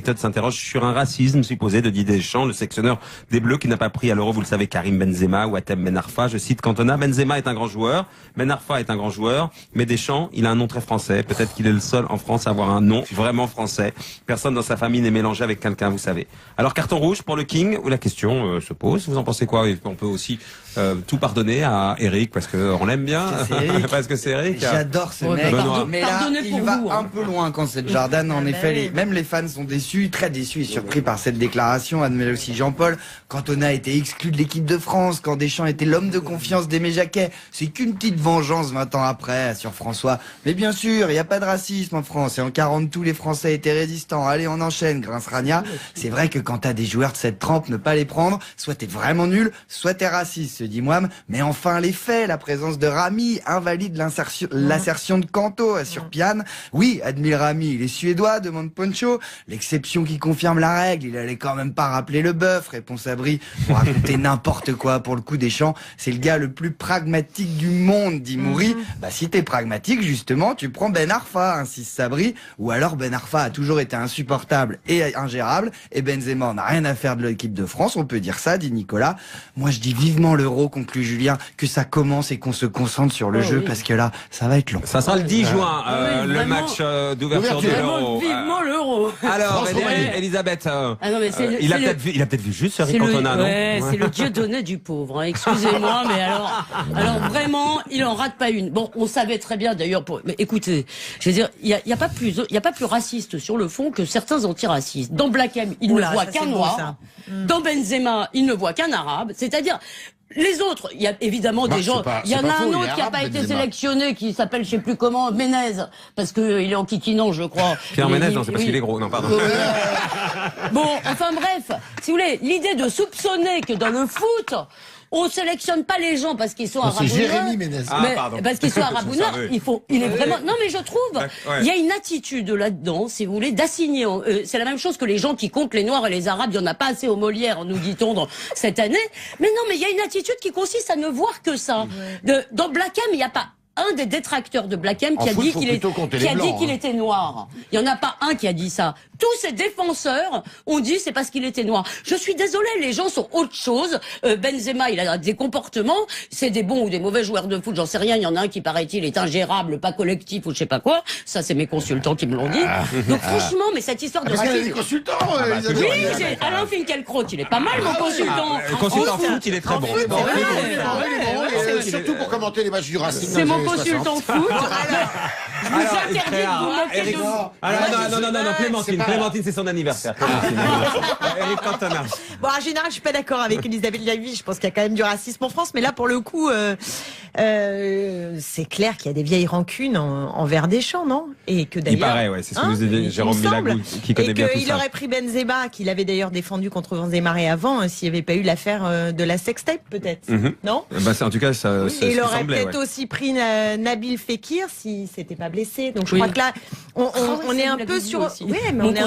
Méthode s'interroge sur un racisme supposé de Didier Deschamps, le sélectionneur des Bleus qui n'a pas pris à l'Euro, vous le savez, Karim Benzema ou Hatem Ben Arfa. Je cite Cantona, Benzema est un grand joueur, Ben Arfa est un grand joueur, mais Deschamps, il a un nom très français. Peut-être qu'il est le seul en France à avoir un nom vraiment français. Personne dans sa famille n'est mélangé avec quelqu'un, vous savez. Alors carton rouge pour le King, où la question se pose. Vous en pensez quoi? On peut aussi tout pardonner à Eric parce que on l'aime bien, parce que c'est Eric. J'adore ce mec, mais là il va un peu loin quand c'est Jordan. En effet, même les fans sont déçus, très déçus et surpris par cette déclaration. Admet aussi Jean-Paul. Cantona a été exclu de l'équipe de France quand Deschamps était l'homme de confiance d'Aimé Jacquet. C'est qu'une petite vengeance 20 ans après sur François. Mais bien sûr, il n'y a pas de racisme en France et en 40 tous les Français étaient résistants. Allez, on enchaîne, Grince Rania. C'est vrai que quand t'as des joueurs de cette trempe, ne pas les prendre, soit t'es vraiment nul, soit t'es raciste, se dit Mouam. Mais enfin les faits, la présence de Rami invalide l'assertion de Canto sur Piane. Oui, admire Rami, il est suédois, demande Poncho. L'exception qui confirme la règle, il allait quand même pas rappeler le bœuf, répond Sabri, pour raconter n'importe quoi. Pour le coup, Deschamps, c'est le gars le plus pragmatique du monde, dit Mouri. Bah si t'es pragmatique, justement, tu prends Ben Arfa, insiste Sabri, ou alors Ben Arfa a toujours été insupportable et ingérable, et Benzema n'a rien à faire de l'équipe de France, on peut dire ça, dit Nicolas. Moi je dis vivement l'Euro, conclut Julien, que ça commence et qu'on se concentre sur le jeu, parce que là, ça va être long. Ça sera le 10 juin, le match d'ouverture de l'Euro. Vivement l'Euro. Alors, Elisabeth, il a peut-être vu juste Eric Cantona, non? Ouais, c'est le Dieudonné du pauvre, hein. Excusez-moi, mais alors vraiment, il en rate pas une. Bon, on savait très bien d'ailleurs, mais écoutez, je veux dire, il y a pas plus raciste sur le fond que certains antiracistes. Dans Black M, il ne voit qu'un noir. Dans Benzema, il ne voit qu'un arabe. C'est-à-dire, les autres, il y a évidemment des gens. Il y en a un autre qui n'a pas été sélectionné, qui s'appelle je sais plus comment, Ménez, parce que il est en kikinant, je crois. Pierre Ménez, non, c'est parce qu'il est gros. Non, pardon. Bon, enfin bref, si vous voulez, l'idée de soupçonner que dans le foot, on sélectionne pas les gens parce qu'ils sont arabes. C'est Jérémy Ménez. Parce qu'ils sont arabes ou noirs. Il est vraiment. Non, mais je trouve, il y a une attitude là-dedans, si vous voulez, d'assigner. C'est la même chose que les gens qui comptent les noirs et les arabes. Il y en a pas assez au Molière, nous dit-on cette année. Mais non, mais il y a une attitude qui consiste à ne voir que ça. Dans Black M, il n'y a pas un des détracteurs de Black M qui a dit qu'il était noir. Il n'y en a pas un qui a dit ça. Tous ces défenseurs ont dit c'est parce qu'il était noir. Je suis désolée, les gens sont autre chose. Benzema, il a des comportements, c'est des bons ou des mauvais joueurs de foot, j'en sais rien. Il y en a un qui, paraît-il, est ingérable, pas collectif ou je sais pas quoi. Ça, c'est mes consultants qui me l'ont dit. Donc franchement, mais cette histoire de racisme... des consultants, oui, j'ai Alain Finkielkraut, il est pas mal, mon consultant. Consultant foot, il est très bon. Surtout pour commenter les matchs du Racing. C'est mon consultant foot. Je vous interdis de vous moquer de vous. Non, Clémentine, c'est son anniversaire. Eric Cantona. Bon, en général, je suis pas d'accord avec Elisabeth Lévy. Je pense qu'il y a quand même du racisme en France, mais là, pour le coup, c'est clair qu'il y a des vieilles rancunes envers Deschamps, non? Et que d'ailleurs, il paraît, ouais, c'est ce que nous dit Jérôme Milagou, qui connaît bien tout ça. Et qu'il aurait pris Benzema, qu'il avait d'ailleurs défendu contre Benzema avant, s'il n'y avait pas eu l'affaire de la sextape, peut-être, non? En tout cas, ça. Et il aurait peut-être aussi pris Nabil Fekir si c'était pas blessé. Donc je crois que là, on est un peu sur. Oui, mais on est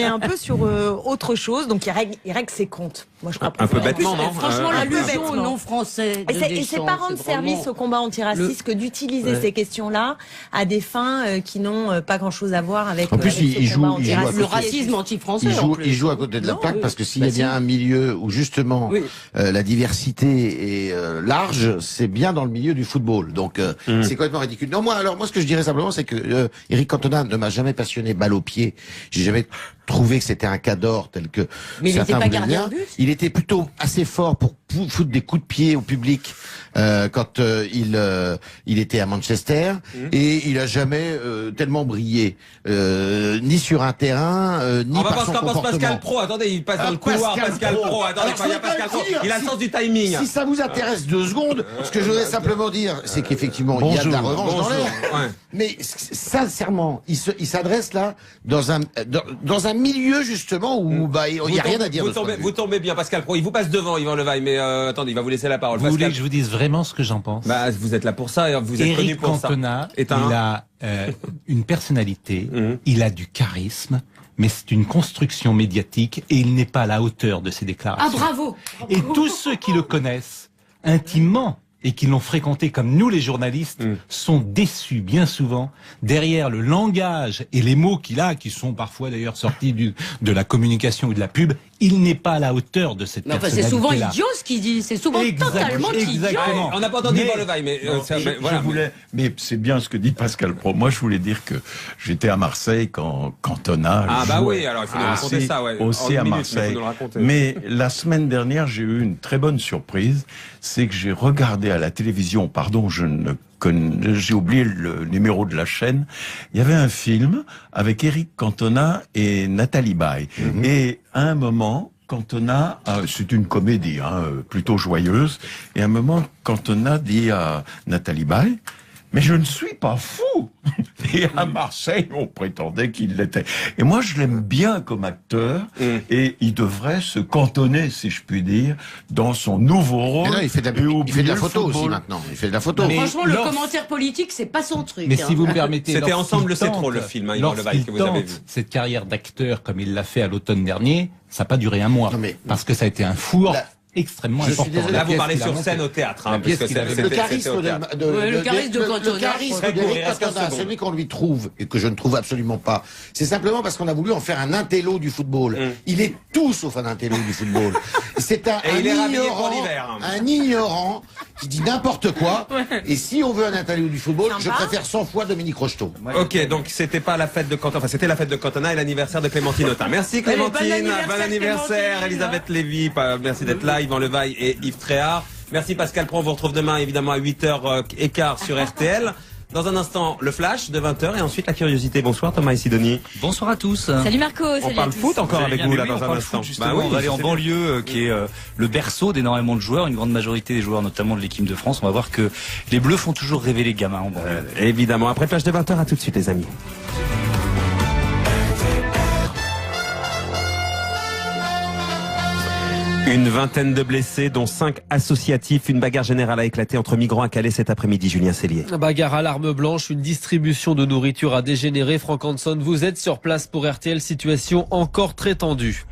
un peu sur autre chose. Donc il règle ses comptes. Moi, je crois un peu bêtement, non? Franchement, l'allusion au nom français. Et c'est pas rendre service au combat antiraciste que d'utiliser ces questions-là à des fins qui n'ont pas grand-chose à voir avec. En plus, il joue le racisme anti-français. Il joue à côté de la plaque parce que s'il y a bien un milieu où justement la diversité est large, c'est bien dans le milieu du football. Donc c'est complètement ridicule. Non, moi, ce que je dirais simplement, c'est que Eric Cantona ne m'a jamais passionné balle au pied. J'ai jamais trouvé que c'était un cador tel que certains voulaient dire. Il était plutôt assez fort pour foutre des coups de pied au public quand il était à Manchester, et il a jamais tellement brillé ni sur un terrain ni par son comportement. Pascal Pro, attendez, il passe dans le couloir. Pascal Pro, attendez, il y a Pascal Pro, il a le sens du timing. Si ça vous intéresse 2 secondes, ce que je voudrais simplement dire, c'est qu'effectivement il y a de la revanche dans l'air. Mais sincèrement, il s'adresse là dans un milieu justement où il y a rien à dire. Vous tombez bien, Pascal Pro. Il vous passe devant, Yvan Levaille, mais attendez, il va vous laisser la parole. Vous voulez que je vous dise vraiment ce que j'en pense? Bah, vous êtes là pour ça, vous êtes connu pour ça. Eric Cantona, il a une personnalité, il a du charisme, mais c'est une construction médiatique et il n'est pas à la hauteur de ses déclarations. Ah, bravo! Et tous ceux qui le connaissent intimement, et qui l'ont fréquenté comme nous les journalistes sont déçus bien souvent derrière le langage et les mots qu'il a, qui sont parfois d'ailleurs sortis de la communication ou de la pub. Il n'est pas à la hauteur de cette personnalité-là. C'est souvent idiot ce qu'il dit, c'est souvent totalement idiot. On n'a pas entendu Yvan Levaille, mais mais c'est bien ce que dit Pascal Praud. Moi, je voulais dire que j'étais à Marseille quand Cantona jouait. Oui, alors il faut nous raconter ça, aussi à Marseille. Mais la semaine dernière, j'ai eu une très bonne surprise, c'est que j'ai regardé à la télévision, j'ai oublié le numéro de la chaîne. Il y avait un film avec Eric Cantona et Nathalie Baye. Et à un moment, Cantona, c'est une comédie plutôt joyeuse, et à un moment, Cantona dit à Nathalie Baye, mais je ne suis pas fou. Et à Marseille, on prétendait qu'il l'était. Et moi, je l'aime bien comme acteur, et il devrait se cantonner, si je puis dire, dans son nouveau rôle. Là, il fait de la photo aussi maintenant. Il fait de la photo. Mais franchement, le commentaire politique, c'est pas son truc. Mais si vous me permettez, c'était Ensemble c'est trop, le film, Yvan Levaille, que vous avez vu. Cette carrière d'acteur, comme il l'a fait à l'automne dernier, ça n'a pas duré un mois. Parce que ça a été un four. Extrêmement important. Désolé, là, vous parlez sur scène au théâtre. Le charisme de Cantona, celui qu'on lui trouve, et que je ne trouve absolument pas, c'est simplement parce qu'on a voulu en faire un intello du football. Il est tout sauf un intello du football. C'est un ignorant qui dit n'importe quoi. Et si on veut un intello du football, je préfère 100 fois Dominique Rocheteau. Ok, donc c'était pas la fête de Cantona, enfin c'était la fête de Cantona et l'anniversaire de Clémentine Autain. Merci Clémentine, bon anniversaire Elisabeth Lévy, merci d'être là. Yvan Levaille et Yves Tréhard. Merci Pascal Praud, on vous retrouve demain évidemment à 8h15 sur RTL. Dans un instant, le flash de 20h et ensuite la curiosité. Bonsoir Thomas et Sidonie. Bonsoir à tous. Salut Marco. On parle foot encore avec vous là dans un instant. On va aller en banlieue qui est le berceau d'énormément de joueurs, une grande majorité des joueurs notamment de l'équipe de France. On va voir que les Bleus font toujours rêver les gamins en banlieue. Évidemment, après le flash de 20h, à tout de suite les amis. Une vingtaine de blessés, dont 5 associatifs. Une bagarre générale a éclaté entre migrants à Calais cet après-midi. Julien Cellier. Bagarre à l'arme blanche, une distribution de nourriture a dégénéré. Franck Hanson, vous êtes sur place pour RTL, situation encore très tendue.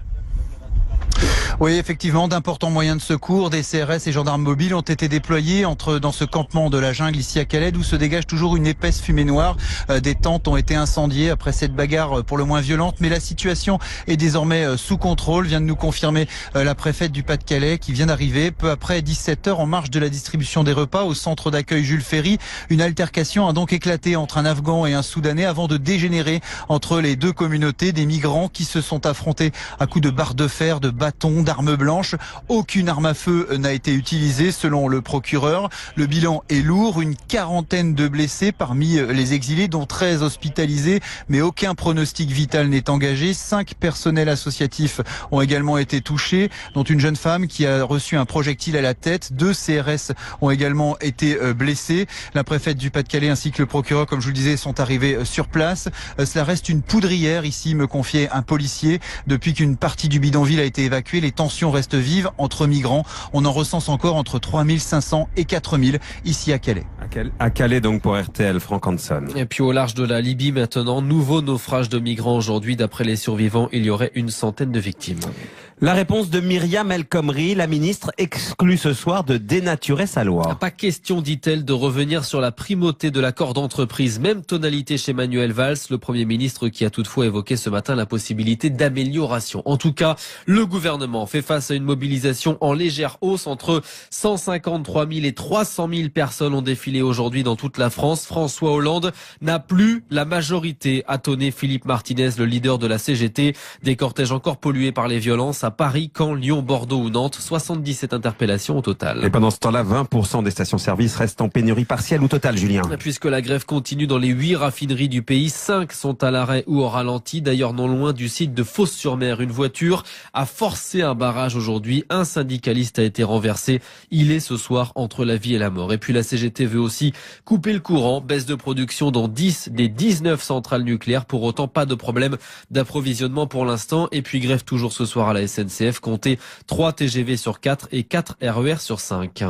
Oui, effectivement, d'importants moyens de secours, des CRS et gendarmes mobiles ont été déployés dans ce campement de la jungle ici à Calais, d'où se dégage toujours une épaisse fumée noire. Des tentes ont été incendiées après cette bagarre pour le moins violente, mais la situation est désormais sous contrôle, vient de nous confirmer la préfète du Pas-de-Calais qui vient d'arriver peu après 17h en marge de la distribution des repas au centre d'accueil Jules Ferry. Une altercation a donc éclaté entre un Afghan et un Soudanais avant de dégénérer entre les deux communautés, des migrants qui se sont affrontés à coups de barres de fer, de bâtons, d'armes blanches. Aucune arme à feu n'a été utilisée selon le procureur. Le bilan est lourd, une quarantaine de blessés parmi les exilés, dont 13 hospitalisés, mais aucun pronostic vital n'est engagé. 5 personnels associatifs ont également été touchés, dont une jeune femme qui a reçu un projectile à la tête. 2 CRS ont également été blessés. La préfète du Pas-de-Calais ainsi que le procureur, comme je vous le disais, sont arrivés sur place. Cela reste une poudrière ici, me confiait un policier. Depuis qu'une partie du bidonville a été évacuée, les tensions restent vives entre migrants. On en recense encore entre 3500 et 4000 ici à Calais. À Calais donc pour RTL, Franck Hanson. Et puis au large de la Libye maintenant, nouveau naufrage de migrants aujourd'hui. D'après les survivants, il y aurait une centaine de victimes. La réponse de Myriam El Khomri, la ministre exclut ce soir de dénaturer sa loi. Pas question, dit-elle, de revenir sur la primauté de l'accord d'entreprise. Même tonalité chez Manuel Valls, le Premier ministre qui a toutefois évoqué ce matin la possibilité d'amélioration. En tout cas, le gouvernement fait face à une mobilisation en légère hausse. Entre 153 000 et 300 000 personnes ont défilé aujourd'hui dans toute la France. François Hollande n'a plus la majorité, a tonné Philippe Martinez, le leader de la CGT. Des cortèges encore pollués par les violences à Paris, Caen, Lyon, Bordeaux ou Nantes. 77 interpellations au total. Et pendant ce temps-là, 20% des stations-service restent en pénurie partielle ou totale, Julien. Puisque la grève continue dans les 8 raffineries du pays, 5 sont à l'arrêt ou au ralenti. D'ailleurs, non loin du site de Fos-sur-Mer, une voiture a forcé un barrage aujourd'hui. Un syndicaliste a été renversé. Il est ce soir entre la vie et la mort. Et puis la CGT veut aussi couper le courant. Baisse de production dans 10 des 19 centrales nucléaires. Pour autant, pas de problème d'approvisionnement pour l'instant. Et puis grève toujours ce soir à la SNCF. SNCF comptait 3 TGV sur 4 et 4 RER sur 5.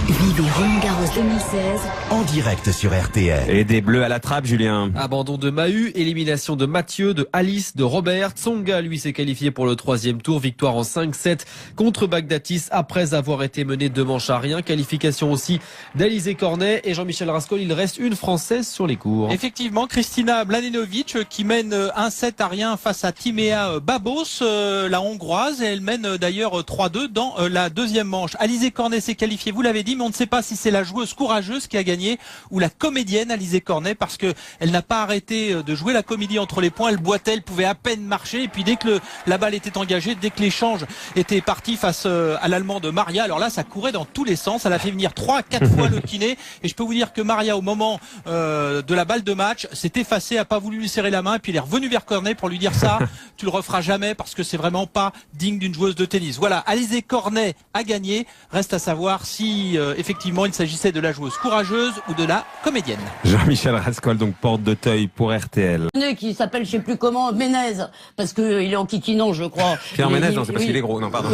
Vivez Roland-Garros 2016 en direct sur RTL. Et des Bleus à la trappe, Julien. Abandon de Mahut, élimination de Mathieu, de Alice, de Robert. Tsonga, lui, s'est qualifié pour le 3e tour. Victoire en 5-7 contre Baghdatis après avoir été mené 2 manches à rien. Qualification aussi d'Alizé Cornet et Jean-Michel Rascol. Il reste une Française sur les cours. Effectivement, Kristina Mladenovic qui mène 1-7 à rien face à Timea Babos, la Hongroise. Et elle mène d'ailleurs 3-2 dans la 2e manche. Alizé Cornet s'est qualifiée, vous l'avez dit, mais on ne sait pas si c'est la joueuse courageuse qui a gagné ou la comédienne Alizé Cornet, parce que elle n'a pas arrêté de jouer la comédie entre les points. Elle boitait, elle pouvait à peine marcher, et puis dès que la balle était engagée, dès que l'échange était parti face à l'Allemande Maria, alors là ça courait dans tous les sens. Elle a fait venir 3-4 fois le kiné, et je peux vous dire que Maria, au moment de la balle de match, s'est effacée, a pas voulu lui serrer la main, et puis elle est revenue vers Cornet pour lui dire ça, tu le referas jamais parce que c'est vraiment pas digne d'une joueuse de tennis. Voilà, Alizé Cornet a gagné. Reste à savoir si effectivement il s'agissait de la joueuse courageuse ou de la comédienne. Jean-Michel Rascol, donc porte d'Auteuil pour RTL. Qui s'appelle je sais plus comment, Ménez, parce que il est en kikinant, je crois. Pierre Ménez, non, c'est parce qu'il est gros, non, pardon.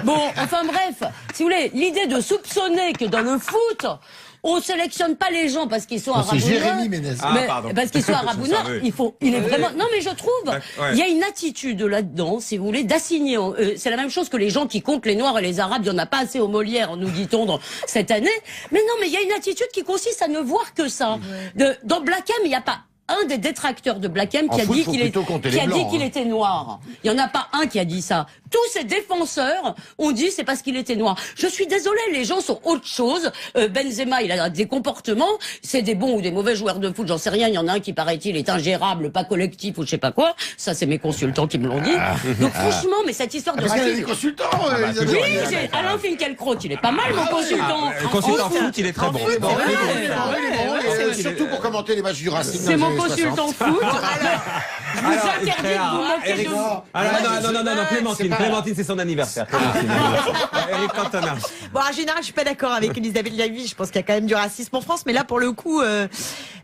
Bon, enfin bref, si vous voulez, l'idée de soupçonner que dans le foot, on sélectionne pas les gens parce qu'ils sont arabes. C'est Jérémy Ménez. Parce qu'ils sont arabes ou non, il est vraiment. Non, mais je trouve, il y a une attitude là-dedans, si vous voulez, d'assigner. C'est la même chose que les gens qui comptent les Noirs et les Arabes. Il y en a pas assez au Molière, nous dit-on cette année. Mais non, mais il y a une attitude qui consiste à ne voir que ça. Dans Black M, il n'y a pas un des détracteurs de Black M qui a dit qu'il était noir. Il y en a pas un qui a dit ça. Tous ces défenseurs ont dit c'est parce qu'il était noir. Je suis désolée, les gens sont autre chose. Benzema, il a des comportements, c'est des bons ou des mauvais joueurs de foot, j'en sais rien. Il y en a un qui paraît-il est ingérable, pas collectif ou je sais pas quoi. Ça, c'est mes consultants qui me l'ont dit. Donc franchement, mais cette histoire de racisme. Parce qu'il y a des consultants. Oui, j'ai Alain Finkielkraut, il est pas mal mon consultant. Le consultant foot, il est très bon. Surtout pour commenter les matchs du Racing. C'est mon consultant foot. Je vous interdis de vous moquer de vous. Non, Clémentine, c'est son anniversaire. Eric Cantona. Bon, en général, je suis pas d'accord avec Elisabeth Lévy. Je pense qu'il y a quand même du racisme en France, mais là, pour le coup,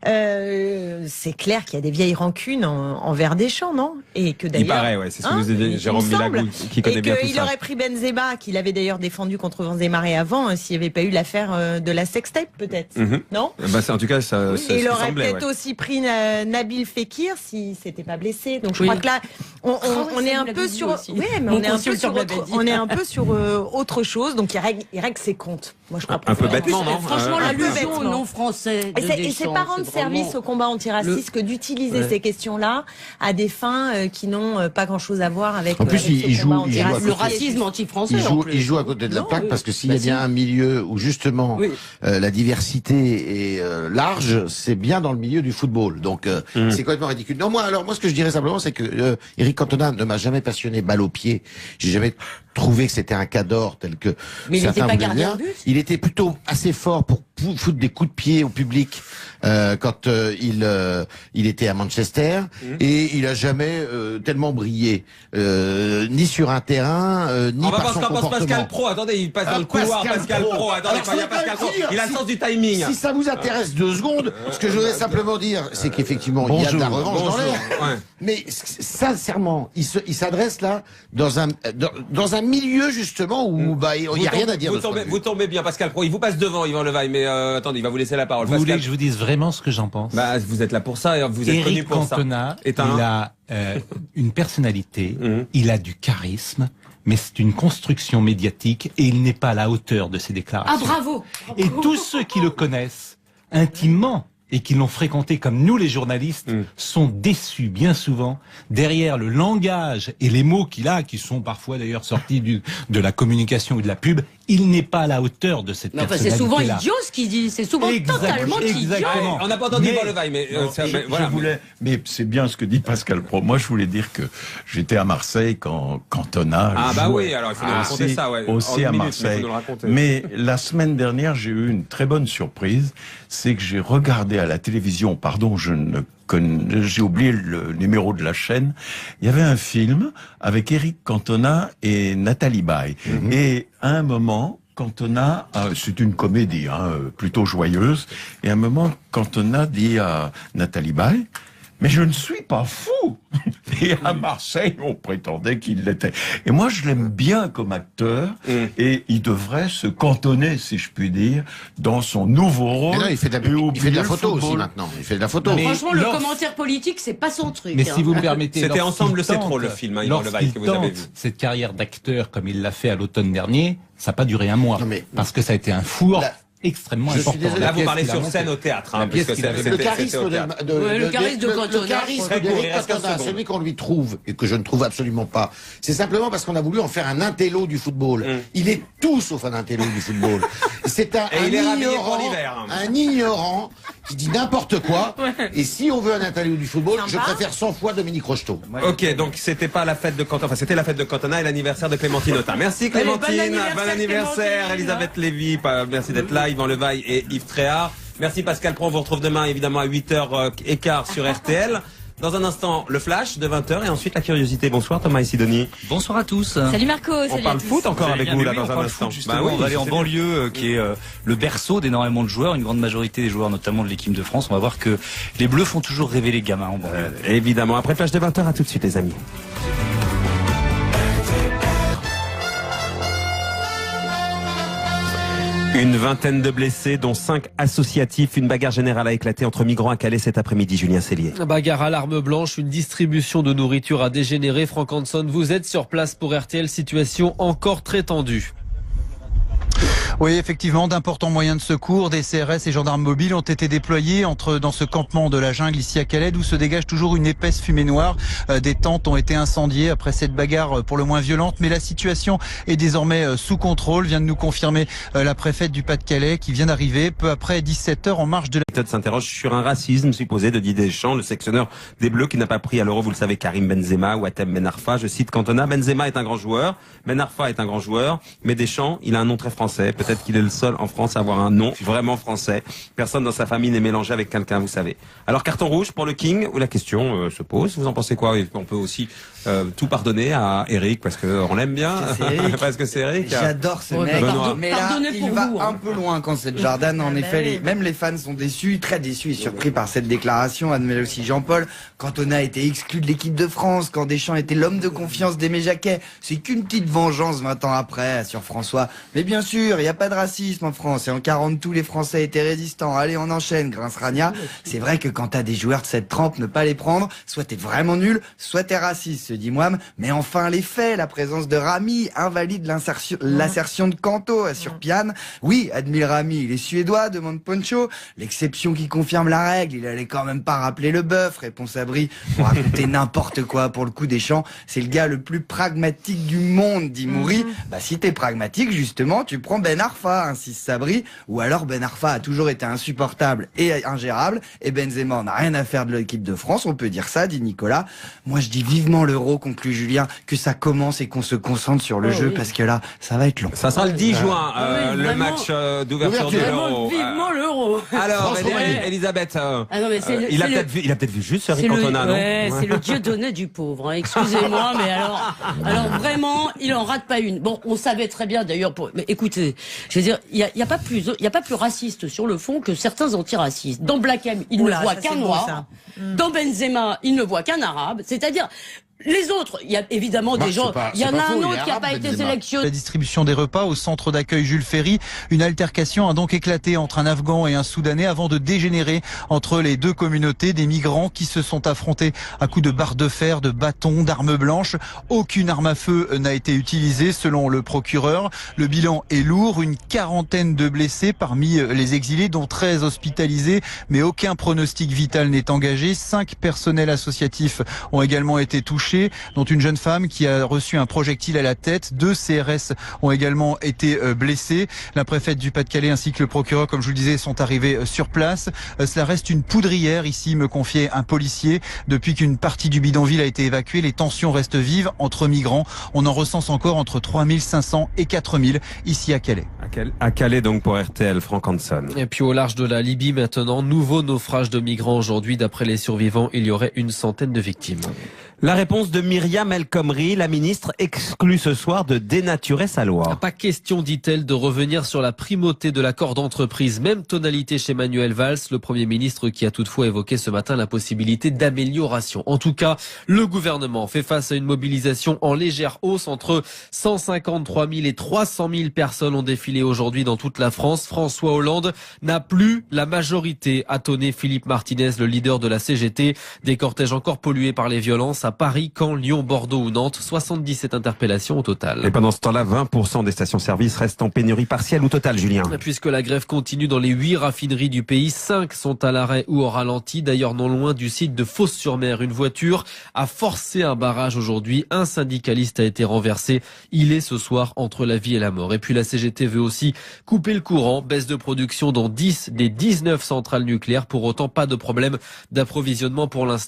c'est clair qu'il y a des vieilles rancunes envers Deschamps, non? Et que d'ailleurs. Il paraît, ouais, c'est ce que nous a dit Jérôme Milagou, qui connaît bien tout ça. Et qu'il aurait pris Benzema, qu'il avait d'ailleurs défendu contre Vents et Marées avant, s'il n'y avait pas eu l'affaire de la sextape, peut-être. Non? Bah, en tout cas, ça. Et il aurait peut-être aussi pris Nabil Fekir s'il s'était pas blessé. Donc je crois que là, on est un peu sur. Oui, mais on est un peu sur autre chose. Donc il règle ses comptes. Moi, je crois un peu bêtement, non? Franchement, l'allusion au nom français. Et c'est pas rendre service au combat antiraciste que d'utiliser ces questions-là à des fins qui n'ont pas grand-chose à voir avec. En plus, il joue le racisme anti-français. Il joue à côté de la plaque parce que s'il y a bien un milieu où justement la diversité est large, c'est bien dans le milieu du football. Donc c'est complètement ridicule. Non, moi, ce que je dirais simplement, c'est que Eric Cantona ne m'a jamais passionné balle au pied. J'ai jamais trouvé que c'était un cador tel que certains voulaient dire. Il était plutôt assez fort pour foutre des coups de pied au public quand il était à Manchester, et il a jamais tellement brillé ni sur un terrain ni par son comportement. Pascal Pro, attendez, il passe dans le couloir. Pascal Pro, attendez, il y a Pascal Pro, il a le sens du timing. Si ça vous intéresse 2 secondes, ce que je voudrais simplement dire, c'est qu'effectivement il y a de la revanche dans l'air. Mais sincèrement, il s'adresse là dans un milieu justement où il y a rien à dire. Vous tombez bien, Pascal Pro. Il vous passe devant, Yvan Levaille, mais attendez, il va vous laisser la parole. Vous voulez que je vous dise vraiment ce que j'en pense? Bah, vous êtes là pour ça, vous êtes connu pour ça. Eric Cantona, il a une personnalité, il a du charisme, mais c'est une construction médiatique et il n'est pas à la hauteur de ses déclarations. Ah, bravo! Et tous ceux qui le connaissent intimement et qui l'ont fréquenté comme nous les journalistes sont déçus bien souvent derrière le langage et les mots qu'il a, qui sont parfois d'ailleurs sortis de la communication ou de la pub. Il n'est pas à la hauteur de cette personnalité-là. C'est souvent idiot ce qu'il dit, c'est souvent totalement idiot. On n'a pas entendu Yvan Levaille, mais c'est bien ce que dit Pascal Pro. Moi, je voulais dire que j'étais à Marseille quand Cantona oui, alors il faut nous raconter ça, aussi à Marseille. Mais la semaine dernière, j'ai eu une très bonne surprise, c'est que j'ai regardé à la télévision, j'ai oublié le numéro de la chaîne. Il y avait un film avec Eric Cantona et Nathalie Baye. Et à un moment, Cantona, c'est une comédie plutôt joyeuse, et à un moment, Cantona dit à Nathalie Baye, Mais je ne suis pas fou. Et à Marseille, on prétendait qu'il l'était. Et moi, je l'aime bien comme acteur, et il devrait se cantonner, si je puis dire, dans son nouveau rôle. Là, il fait de la photo aussi maintenant. Il fait de la photo. Mais franchement, le commentaire politique, c'est pas son truc. Mais si vous me permettez, c'était Ensemble c'est trop le film, Yvan Levaille, que vous avez vu. Cette carrière d'acteur comme il l'a fait à l'automne dernier, ça n'a pas duré un mois, parce que ça a été un four. Extrêmement important. Désolé, là, vous parlez sur scène au théâtre. Hein, le charisme de Cantona, celui qu'on lui trouve, et que je ne trouve absolument pas, c'est simplement parce qu'on a voulu en faire un intello du football. Il est tout sauf un intello du football. C'est un ignorant qui dit n'importe quoi. Et si on veut un intello du football, je préfère 100 fois Dominique Rocheteau. Ok, donc c'était pas la fête de Cantona, enfin c'était la fête de Cantona et l'anniversaire de Clémentine Autain. Merci Clémentine, bon anniversaire Elisabeth Lévy, merci d'être là. Yvan Levaille et Yves Tréhard. Merci Pascal Praud, on vous retrouve demain évidemment à 8h15 sur RTL. Dans un instant, le flash de 20h et ensuite la curiosité. Bonsoir Thomas et Sidonie. Bonsoir à tous. Salut Marco. On parle foot encore avec vous là dans un instant. On va aller en banlieue qui est le berceau d'énormément de joueurs, une grande majorité des joueurs notamment de l'équipe de France. On va voir que les Bleus font toujours rêver les gamins en banlieue. Évidemment, après le flash de 20h, à tout de suite les amis. Une vingtaine de blessés, dont 5 associatifs. Une bagarre générale a éclaté entre migrants à Calais cet après-midi. Julien Cellier. Bagarre à l'arme blanche, une distribution de nourriture a dégénéré. Franck Hanson, vous êtes sur place pour RTL. Situation encore très tendue. Oui, effectivement, d'importants moyens de secours, des CRS et gendarmes mobiles ont été déployés dans ce campement de la jungle ici à Calais, d'où se dégage toujours une épaisse fumée noire. Des tentes ont été incendiées après cette bagarre pour le moins violente, mais la situation est désormais sous contrôle, vient de nous confirmer la préfète du Pas-de-Calais qui vient d'arriver peu après 17h en marge de la... La méthode s'interroge sur un racisme supposé de Didier Deschamps, le sélectionneur des Bleus qui n'a pas pris à l'Euro, vous le savez, Karim Benzema ou Hatem Ben Arfa. Je cite Cantona, Benzema est un grand joueur, Ben Arfa est un grand joueur, mais Deschamps, il a un nom très français. Peut-être qu'il est le seul en France à avoir un nom vraiment français. Personne dans sa famille n'est mélangé avec quelqu'un, vous savez. Alors carton rouge pour le King, où la question se pose. Vous en pensez quoi? On peut aussi tout pardonner à Eric parce qu'on l'aime bien. Parce que c'est Eric. J'adore ce mec. Mais là, il va un peu loin quand c'est Jordan. En effet, même les fans sont déçus, très déçus et surpris par cette déclaration. Admet aussi Jean-Paul. Cantona a été exclu de l'équipe de France. Quand Deschamps était l'homme de confiance d'Aimé Jacquet. C'est qu'une petite vengeance 20 ans après sur François. Mais bien sûr, il n'y a pas de racisme en France. Et en 40, tous les Français étaient résistants. Allez, on enchaîne, Grince Ragna. C'est vrai que quand t'as des joueurs de cette trempe, ne pas les prendre, soit t'es vraiment nul, soit t'es raciste, se dit Mouam. Mais enfin, les faits, la présence de Rami invalide l'assertion de Canto sur Piane. Oui, admire Rami, il est suédois, demande Poncho. L'exception qui confirme la règle, il allait quand même pas rappeler le bœuf, répond Sabri. Pour raconter n'importe quoi pour le coup Deschamps, c'est le gars le plus pragmatique du monde, dit Mouri. Bah si t'es pragmatique, justement, tu prends Ben Arfa, insiste Sabri, ou alors Ben Arfa a toujours été insupportable et ingérable, et Benzema n'a rien à faire de l'équipe de France, on peut dire ça, dit Nicolas. Moi je dis vivement l'Euro, conclut Julien, que ça commence et qu'on se concentre sur le jeu, parce que là, ça va être long. Ça sera le 10 juin, le match d'ouverture de l'Euro. Vivement l'Euro. Alors, Elisabeth, il a peut-être vu juste Eric Cantona, non? Ouais, c'est le dieu donné du pauvre, hein. Excusez-moi, mais alors vraiment, il en rate pas une. Bon, on savait très bien d'ailleurs, mais écoutez, je veux dire, il y a pas plus raciste sur le fond que certains antiracistes. Dans Black M, il ne voit qu'un noir. Dans Benzema, il ne voit qu'un arabe. C'est-à-dire, les autres, il y a évidemment des gens. Il y en a un autre qui n'a pas été sélectionné. La distribution des repas au centre d'accueil Jules Ferry. Une altercation a donc éclaté entre un Afghan et un Soudanais avant de dégénérer entre les deux communautés. Des migrants qui se sont affrontés à coups de barres de fer, de bâtons, d'armes blanches. Aucune arme à feu n'a été utilisée selon le procureur. Le bilan est lourd. Une quarantaine de blessés parmi les exilés, dont 13 hospitalisés. Mais aucun pronostic vital n'est engagé. 5 personnels associatifs ont également été touchés, dont une jeune femme qui a reçu un projectile à la tête. 2 CRS ont également été blessés. La préfète du Pas-de-Calais ainsi que le procureur, comme je vous le disais, sont arrivés sur place. Cela reste une poudrière ici, me confiait un policier. Depuis qu'une partie du bidonville a été évacuée, les tensions restent vives entre migrants. On en recense encore entre 3500 et 4000 ici à Calais. À Calais donc pour RTL, Franck Hanson. Et puis au large de la Libye maintenant, nouveau naufrage de migrants aujourd'hui. D'après les survivants, il y aurait une centaine de victimes. La réponse de Myriam El Khomri, la ministre exclut ce soir de dénaturer sa loi. Pas question, dit-elle, de revenir sur la primauté de l'accord d'entreprise. Même tonalité chez Manuel Valls, le Premier ministre qui a toutefois évoqué ce matin la possibilité d'amélioration. En tout cas, le gouvernement fait face à une mobilisation en légère hausse. Entre 153 000 et 300 000 personnes ont défilé aujourd'hui dans toute la France. François Hollande n'a plus la majorité, a tonné Philippe Martinez, le leader de la CGT. Des cortèges encore pollués par les violences à Paris, Caen, Lyon, Bordeaux ou Nantes. 77 interpellations au total. Et pendant ce temps-là, 20% des stations-service restent en pénurie partielle ou totale, Julien. Puisque la grève continue dans les 8 raffineries du pays, 5 sont à l'arrêt ou au ralenti. D'ailleurs, non loin du site de Fos-sur-Mer, une voiture a forcé un barrage aujourd'hui. Un syndicaliste a été renversé. Il est ce soir entre la vie et la mort. Et puis la CGT veut aussi couper le courant. Baisse de production dans 10 des 19 centrales nucléaires. Pour autant, pas de problème d'approvisionnement pour l'instant.